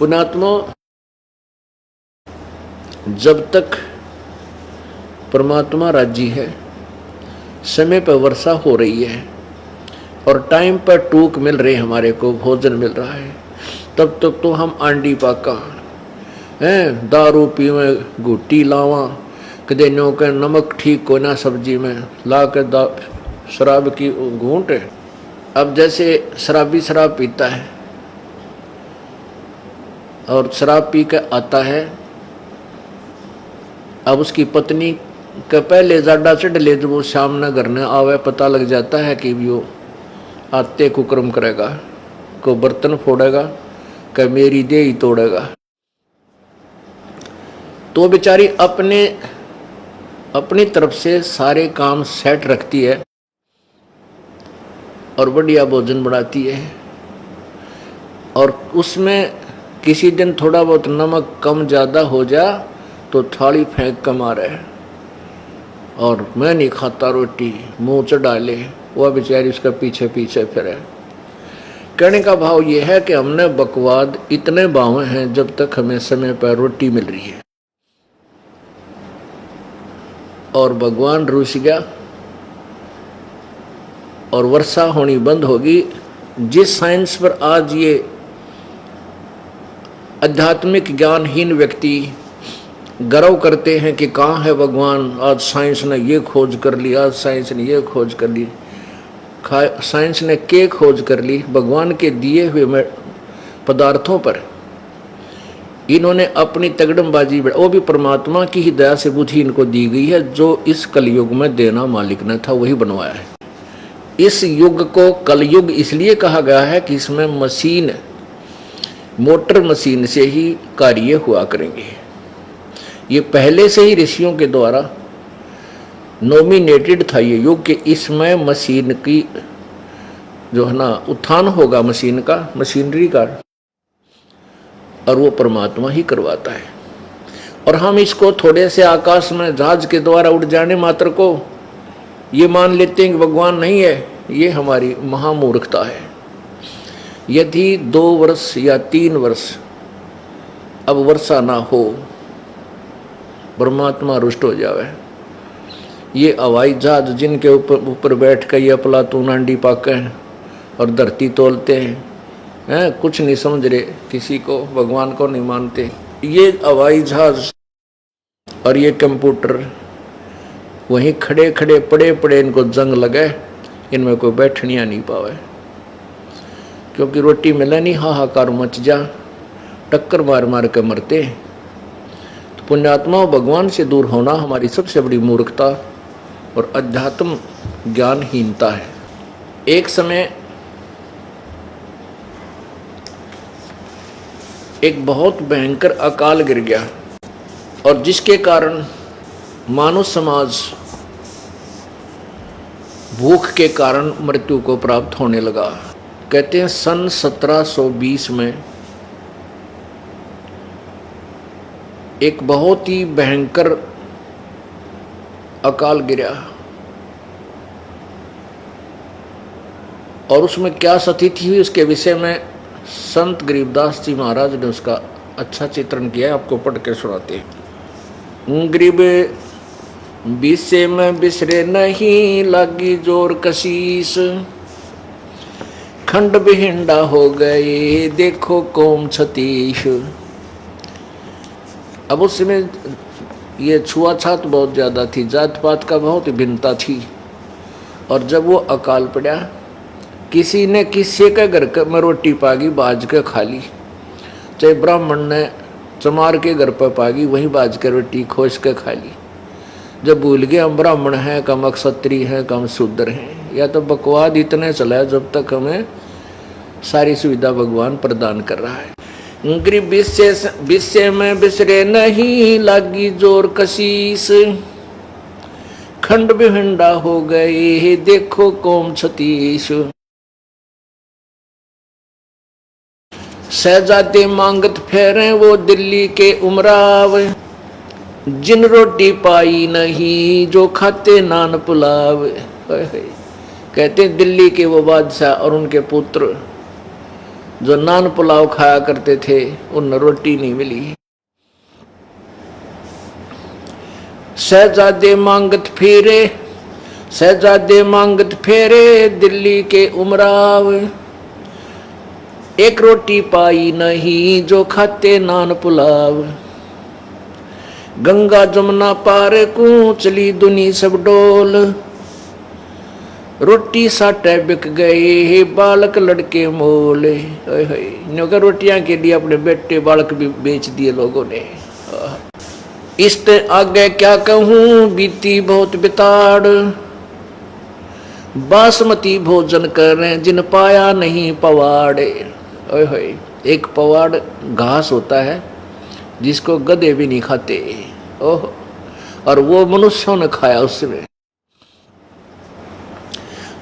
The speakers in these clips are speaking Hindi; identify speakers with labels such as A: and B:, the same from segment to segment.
A: पुण्यात्मा, जब तक परमात्मा राजी है, समय पर वर्षा हो रही है और टाइम पर टूक मिल रही, हमारे को भोजन मिल रहा है, तब तक तो हम आंडी पाका हैं, दारू पीवे, घुट्टी लावा, कदे नो के नमक ठीक को ना सब्जी में ला के शराब की घूंट। अब जैसे शराबी शराब पीता है और शराब पी के आता है, अब उसकी पत्नी के पहले जाडा चढ़ ले, जब वो शाम न घर न आवे, पता लग जाता है कि वो आते कुकर्म करेगा, को बर्तन फोड़ेगा, कि मेरी देह ही तोड़ेगा। तो बेचारी अपनी तरफ से सारे काम सेट रखती है और बढ़िया भोजन बनाती है, और उसमें किसी दिन थोड़ा बहुत नमक कम ज़्यादा हो जा तो थाली फेंक कर मारे और मैं नहीं खाता रोटी, मुंह चढ़ा ले, वह बेचारी उसका पीछे पीछे फिरे। कहने का भाव ये है कि हमने बकवाद इतने बावे हैं जब तक हमें समय पर रोटी मिल रही है, और भगवान रूस गया और वर्षा होनी बंद होगी। जिस साइंस पर आज ये आध्यात्मिक ज्ञानहीन व्यक्ति गर्व करते हैं कि कहाँ है भगवान, आज साइंस ने ये खोज कर ली, आज साइंस ने ये खोज कर ली, साइंस ने क्या खोज कर ली, भगवान के दिए हुए पदार्थों पर इन्होंने अपनी तगड़मबाजी, वो भी परमात्मा की ही दया से बुद्धि इनको दी गई है, जो इस कलयुग में देना मालिक ने था वही बनवाया है। इस युग को कलयुग इसलिए कहा गया है कि इसमें मशीन, मोटर मशीन से ही कार्य हुआ करेंगे। ये पहले से ही ऋषियों के द्वारा नॉमिनेटेड था ये युग कि इसमें मशीन की जो है ना उत्थान होगा, मशीन का, मशीनरी का, और वो परमात्मा ही करवाता है। और हम इसको थोड़े से आकाश में जहाज के द्वारा उड़ जाने मात्र को ये मान लेते हैं कि भगवान नहीं है, ये हमारी महामूर्खता है। यदि 2 वर्ष या 3 वर्ष अब वर्षा ना हो, परमात्मा रुष्ट हो जावे, ये हवाई जहाज जिनके ऊपर बैठ कर ये प्लातून आंडी पाके और धरती तोलते हैं, कुछ नहीं समझ रहे, किसी को भगवान को नहीं मानते, ये हवाई जहाज और ये कंप्यूटर वहीं खड़े खड़े पड़े पड़े इनको जंग लगे, इनमें कोई बैठनिया नहीं पावे, क्योंकि रोटी मिले नहीं, हाहाकार मच जा, टक्कर मार मार के मरते। तो पुण्यात्मा, भगवान से दूर होना हमारी सबसे बड़ी मूर्खता और अध्यात्म ज्ञानहीनता है। एक समय एक बहुत भयंकर अकाल गिर गया और जिसके कारण मानव समाज भूख के कारण मृत्यु को प्राप्त होने लगा। कहते हैं सन 1720 में एक बहुत ही भयंकर अकाल गिरा, और उसमें क्या स्थिति हुई उसके विषय में संत गरीबदास जी महाराज ने उसका अच्छा चित्रण किया है, आपको पढ़ के सुनाते हैं। गरीब बिसे में बिसरे नहीं, लागी जोर कशीस, खंड बिहिंडा हो गए, देखो कौम छतीश। अब उस समय ये छुआछात बहुत ज़्यादा थी, जात पात का बहुत भिन्नता थी, और जब वो अकाल पड़ा, किसी ने किसी के घर में रोटी पागी बाज के खा ली, चाहे ब्राह्मण ने चमार के घर पर पागी वहीं बाज के रोटी खोज के खा ली। जब भूल गए हम ब्राह्मण हैं, कम क्षत्रिय हैं, कम शूद्र हैं, या तो बकवाद इतने चला जब तक हमें सारी सुविधा भगवान प्रदान कर रहा है। गरीब बिस्से में बिसरे नहीं, लागी जोर कशीस, खंड बिहंडा हो गए, देखो कौम छतीश। शहजादे मांगत फेरे वो दिल्ली के उमराव, जिन रोटी पाई नहीं जो खाते नान पुलाव। कहते दिल्ली के वो बादशाह और उनके पुत्र जो नान पुलाव खाया करते थे उन रोटी नहीं मिली। शहजादे मांगत फेरे, शहजादे मांगत फेरे दिल्ली के उमराव, एक रोटी पाई नहीं जो खाते नान पुलाव। गंगा जमुना पार को चली दुनी सब डोल, रोटी साटे बिक गए बालक लड़के मोल। न्योंकि रोटियां के लिए अपने बेटे बालक भी बेच दिए लोगों ने। इसते आगे क्या कहूं बीती बहुत बिताड़, बासमती भोजन करें जिन पाया नहीं पवाड़े। एक पवाड़ घास होता है जिसको गधे भी नहीं खाते। ओह, और वो मनुष्यों ने खाया उसमें।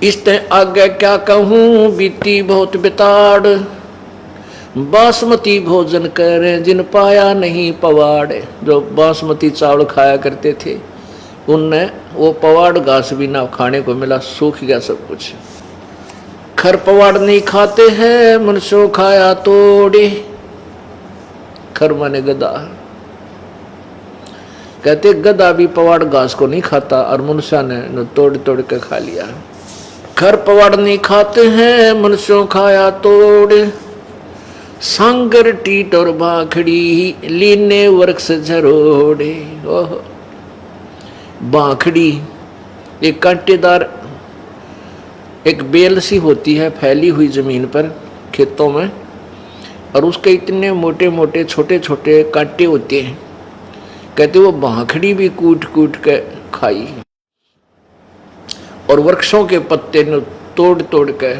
A: इसते आगे क्या कहूं बीती बहुत बिताड़, बासमती भोजन करें जिन पाया नहीं पवाड़। जो बासमती चावल खाया करते थे उनने वो पवाड़ घास भी ना खाने को मिला, सूख गया सब कुछ। खर पवाड़ नहीं खाते हैं मनुष्यों खाया तोड़े, खर माने गधा। कहते गधा भी पवाड़ घास को नहीं खाता और मनुष्य ने तोड़ तोड़ के खा लिया। खर पवाड़ नहीं खाते हैं मनुष्यों खाया तोड़े, सांगर टीट और बाखड़ी लीने वृक्ष झरोड़े। ओह, बाखड़ी एक कांटेदार एक बेल सी होती है फैली हुई जमीन पर खेतों में, और उसके इतने मोटे मोटे छोटे छोटे कांटे होते हैं। कहते वो बाखड़ी भी कूट कूट के खाई, और वृक्षों के पत्ते ने तोड़ तोड़ के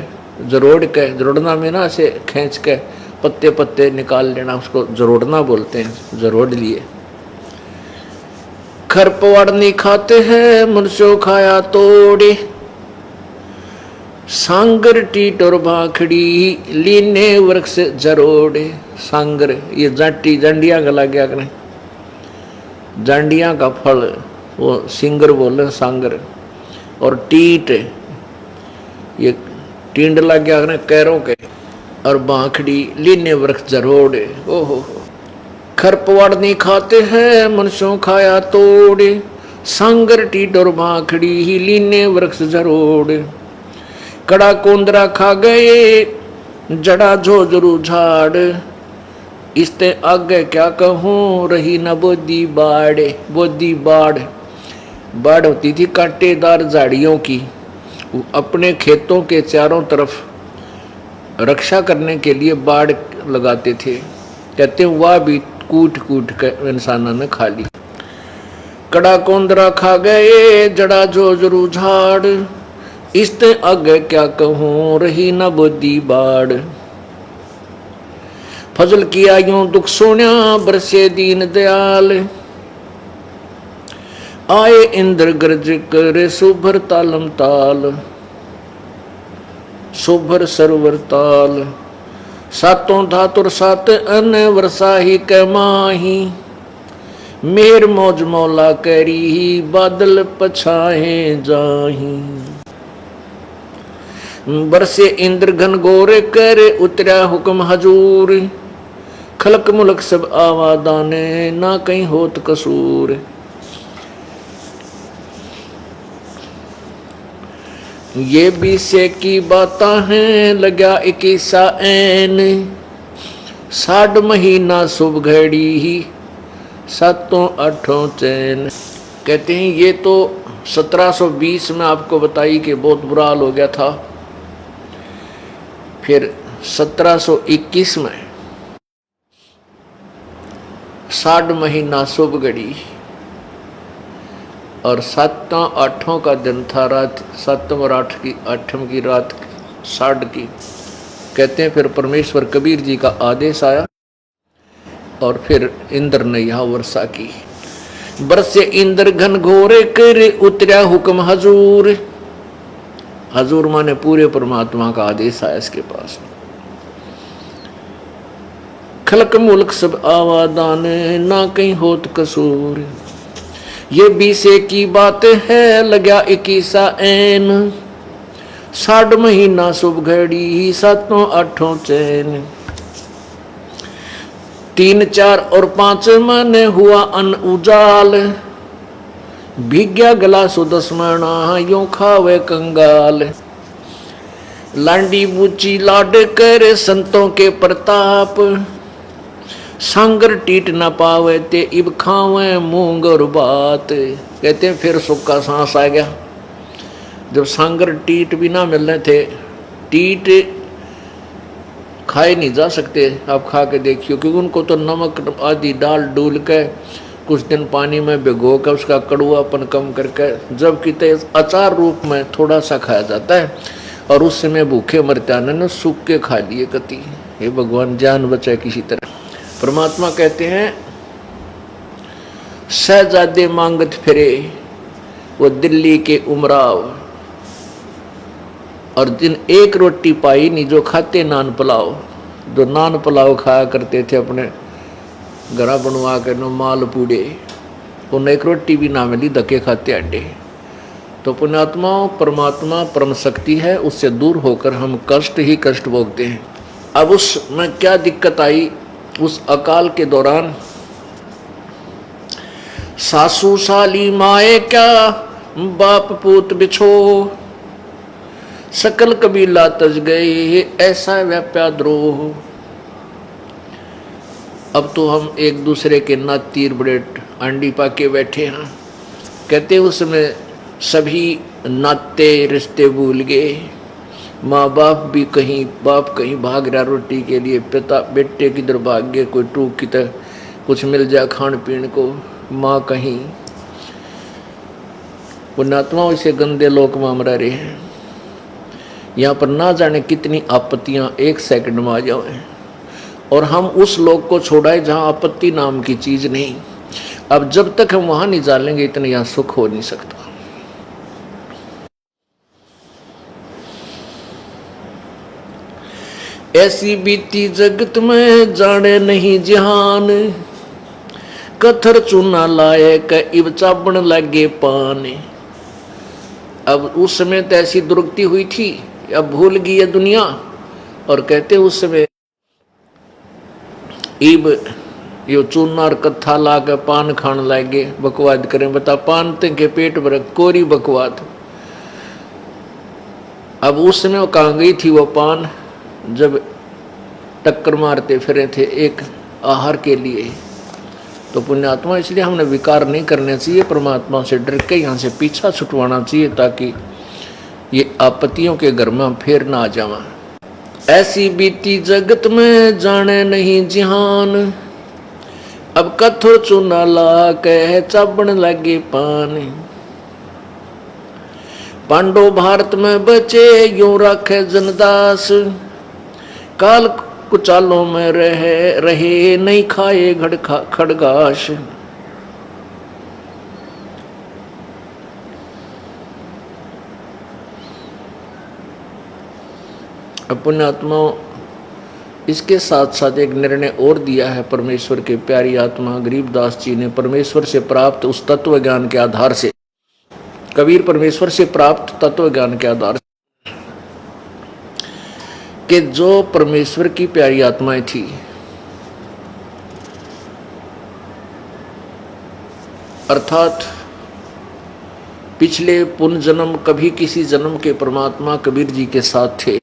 A: जरोड़ के, जरोड़ना में ना ऐसे खींच के पत्ते पत्ते निकाल लेना, उसको जरोड़ना बोलते हैं, जरोड़ लिए। खर पवाड़ नहीं खाते हैं मनुष्यों खाया तोड़े, सांगर टीट और भाखड़ी लीने वृक्ष जरोड़े। सांगर ये जाटी जांडिया का लग गया करें, जांडिया का फल वो सिंगर बोले सांगर, और टीट ये टींड लग गया करें कैरों के, और बाखड़ी लीने वृक्ष जरोड़े। ओहो, खर पवाड़ नहीं खाते हैं मनुष्यों खाया तोड़े, सांगर टीट और बाखड़ी ही लीने वृक्ष जरोड़े। कड़ा कोंदरा खा गए जड़ा झोझरू झाड़, इसते आगे क्या कहूं रही न बोदी बाड़े। बोदी बाड़, बाड़ होती थी कांटेदार झाड़ियों की, अपने खेतों के चारों तरफ रक्षा करने के लिए बाड़ लगाते थे। कहते वह भी कूट कूट कर इंसानों ने खा ली। कड़ा कोंदरा खा गए जड़ा झोझरू झाड़, इसते आगे क्या कहूं रही न बोदी बाड़। फजल किया यूं दुख सोन्या बरसे दीन दयाल, आए इंद्र गर्ज करे सुभर तालम ताल। सुभर सरवर ताल, सातों धातुर सात अन वर्षाही के माही, मेर मौज मौला करी बादल पछाए जाही। बरसे इंद्र घन गोरे करे उतरा हुक्म हजूर, खलक मुलक सब आवादाने ना कहीं होत कसूर। ये बीसे की बातां हैं लगा 21 ऐन, 60 महीना शुभ घड़ी ही सातों आठों चैन। कहते हैं ये तो 1720 में आपको बताई कि बहुत बुरा हाल हो गया था। फिर 1721 में 60 महीना शुभ घड़ी, और 7वां 8वां का दिन था, रात 7 और 8 की रात 60 की। कहते हैं फिर परमेश्वर कबीर जी का आदेश आया और फिर इंद्र ने यहाँ वर्षा की। बरसे इंद्र घन घोरे करे उतरा हुक्म हजूर। हजूर माने पूरे परमात्मा का आदेश आया इसके पास। खलक मुल्क सब आवादान ना कहीं होत कसूर। ये बीसे की बात है लगा 21 ऐन, साठ महीना शुभ घड़ी सातों आठों चैन, 3 4 और 5 मन हुआ अन उजाल, भिग्या गला सुदस्मणा यूं खावे कंगाल। लांडी बूची लाड कर संतों के प्रताप, सांगर टीट न पावे ते इब खावे मूंग और बात। कहते हैं फिर सुख का सांस आ गया जब सांगर टीट भी ना मिलने थे। टीट खाए नहीं जा सकते, आप खा के देखियो, क्योंकि उनको तो नमक आदि डाल डूल के कुछ दिन पानी में भिगो कर उसका कड़वापन कम करके जब किते अचार रूप में थोड़ा सा खाया जाता है, और उस समय भूखे मरते ने सूख के खा लिए कति। हे भगवान जान बचाए किसी तरह। परमात्मा कहते हैं शहजादे मांगत फिरे वो दिल्ली के उमराव, और जिन एक रोटी पाई नहीं जो खाते नान पुलाव। जो नान पुलाव खाया करते थे अपने घरा बनवा के नो माल पूड़े, उन्हें एक रोटी भी ना मिली, धक्के खाते अड्डे। तो पुण्यात्माओं परमात्मा परम शक्ति है, उससे दूर होकर हम कष्ट ही कष्ट भोगते हैं। अब उसमें क्या दिक्कत आई उस अकाल के दौरान, सासू साली माए क्या बाप पूत बिछो, सकल कबीला तज गए ऐसा व्याप्या द्रोह। अब तो हम एक दूसरे के नात तीर बड़े अंडी पाके बैठे हैं। कहते उसमें सभी नाते रिश्ते भूल गए, माँ बाप भी कहीं, बाप कहीं भाग रहा रोटी के लिए, पिता बेटे किधर भाग गए, कोई टूक की तरह कुछ मिल जाए खान पीने को, माँ कहीं। पुण्यात्मा इसे गंदे लोक में मर रहे हैं। यहाँ पर ना जाने कितनी आपत्तियाँ एक सेकंड में आ जाए, और हम उस लोक को छोड़ाए जहाँ आपत्ति नाम की चीज नहीं। अब जब तक हम वहां नहीं जानेंगे इतना यहाँ सुख हो नहीं सकता। ऐसी बीती जगत में जाने नहीं जहान, कथर चूना लाए क इब चाबण लगे पान। अब उस समय तो ऐसी दुर्गति हुई थी, अब भूल गई है दुनिया। और कहते उस समय इब यो चूना और कत्था ला के पान खान लागे, बकवाद करें। बता पान के पेट भर कोरी बकवाद। अब उस समय वो कहाँ गई थी वो पान, जब टक्कर मारते फिरे थे एक आहार के लिए। तो पुण्यात्मा इसलिए हमने विकार नहीं करने चाहिए, परमात्मा से डर के यहाँ से पीछा छुटवाना चाहिए, ताकि ये आपत्तियों के घर में फिर ना आ जावा। ऐसी बीती जगत में जाने नहीं जिहान, अब कथोर चूना ला के चाबण लगे पान। पांडव भारत में बचे यूं रखे जनदास, काल कुचालों में रहे नहीं खाए खड़गाश। पुण्यात्माओं इसके साथ साथ एक निर्णय और दिया है परमेश्वर के प्यारी आत्मा गरीबदास जी ने, परमेश्वर से प्राप्त उस तत्व ज्ञान के आधार से। कबीर परमेश्वर से प्राप्त तत्व ज्ञान के आधार से कि जो परमेश्वर की प्यारी आत्माएं थी, अर्थात पिछले पुण्य जन्म कभी किसी जन्म के परमात्मा कबीर जी के साथ थे,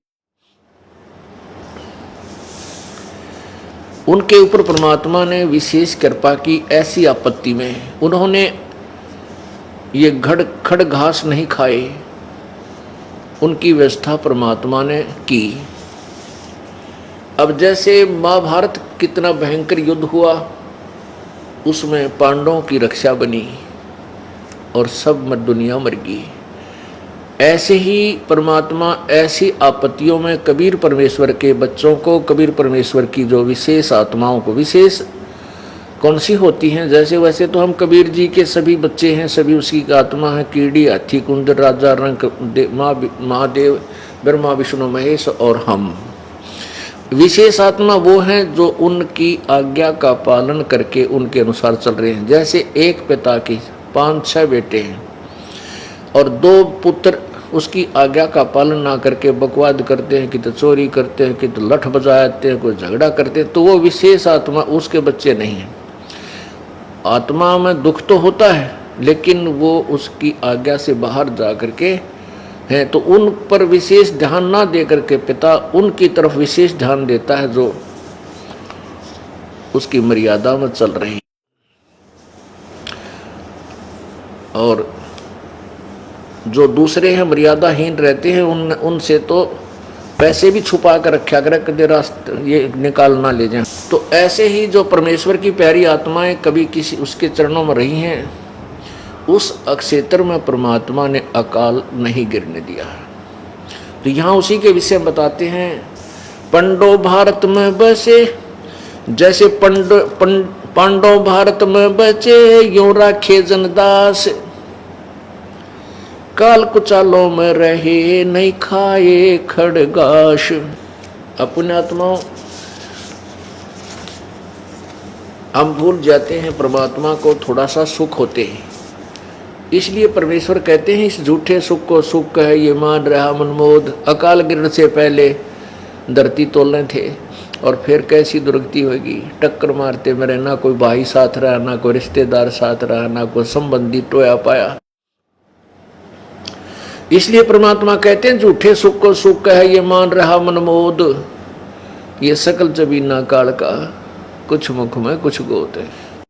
A: उनके ऊपर परमात्मा ने विशेष कृपा की। ऐसी आपत्ति में उन्होंने ये खड़ घास नहीं खाए, उनकी व्यवस्था परमात्मा ने की। अब जैसे महाभारत कितना भयंकर युद्ध हुआ, उसमें पांडवों की रक्षा बनी और सब दुनिया मर गई। ऐसे ही परमात्मा ऐसी आपत्तियों में कबीर परमेश्वर के बच्चों को, कबीर परमेश्वर की जो विशेष आत्माओं को, विशेष कौन सी होती हैं, जैसे वैसे तो हम कबीर जी के सभी बच्चे हैं, सभी उसकी आत्मा है। कीड़ी, हाथी, कुंदर, राजा, रंग, महादेव, ब्रह्मा, विष्णु, महेश और हम। विशेष आत्मा वो हैं जो उनकी आज्ञा का पालन करके उनके अनुसार चल रहे हैं। जैसे एक पिता की 5-6 बेटे हैं और 2 पुत्र उसकी आज्ञा का पालन ना करके बकवाद करते हैं, कि तो चोरी करते हैं, कि तो लठ बजाते हैं, कोई झगड़ा करते हैं, तो वो विशेष आत्मा उसके बच्चे नहीं हैं। आत्मा में दुख तो होता है, लेकिन वो उसकी आज्ञा से बाहर जा करके हैं, तो उन पर विशेष ध्यान ना दे करके पिता उनकी तरफ विशेष ध्यान देता है जो उसकी मर्यादा में चल रहे हैं। और जो दूसरे हैं मर्यादाहीन रहते हैं, उनसे तो पैसे भी छुपा कर रखा करे, कभी रास्ते ये निकाल ना ले जाएं। तो ऐसे ही जो परमेश्वर की प्यारी आत्माएं कभी किसी उसके चरणों में रही हैं, उस क्षेत्र में परमात्मा ने अकाल नहीं गिरने दिया। तो यहाँ उसी के विषय बताते हैं। पंडो भारत में बसे, जैसे पांडव भारत में बचे, यूं राखे जनदास, काल कुचालों में रहे, नहीं खाए खड़गाश। अपने आत्माओं, हम भूल जाते हैं परमात्मा को, थोड़ा सा सुख होते हैं, इसलिए परमेश्वर कहते हैं इस झूठे सुख को सुख है ये मान रहा मनमोद। अकाल गिरने से पहले धरती तोलने थे, और फिर कैसी दुर्गति होगी, टक्कर मारते मेरे, ना कोई भाई साथ रहा, ना कोई रिश्तेदार साथ रहा, ना कोई संबंधी टोया पाया। इसलिए परमात्मा कहते हैं झूठे सुख को सुख है ये मान रहा मनमोद, ये सकल जबीना काल का, कुछ मुख में कुछ गोत है।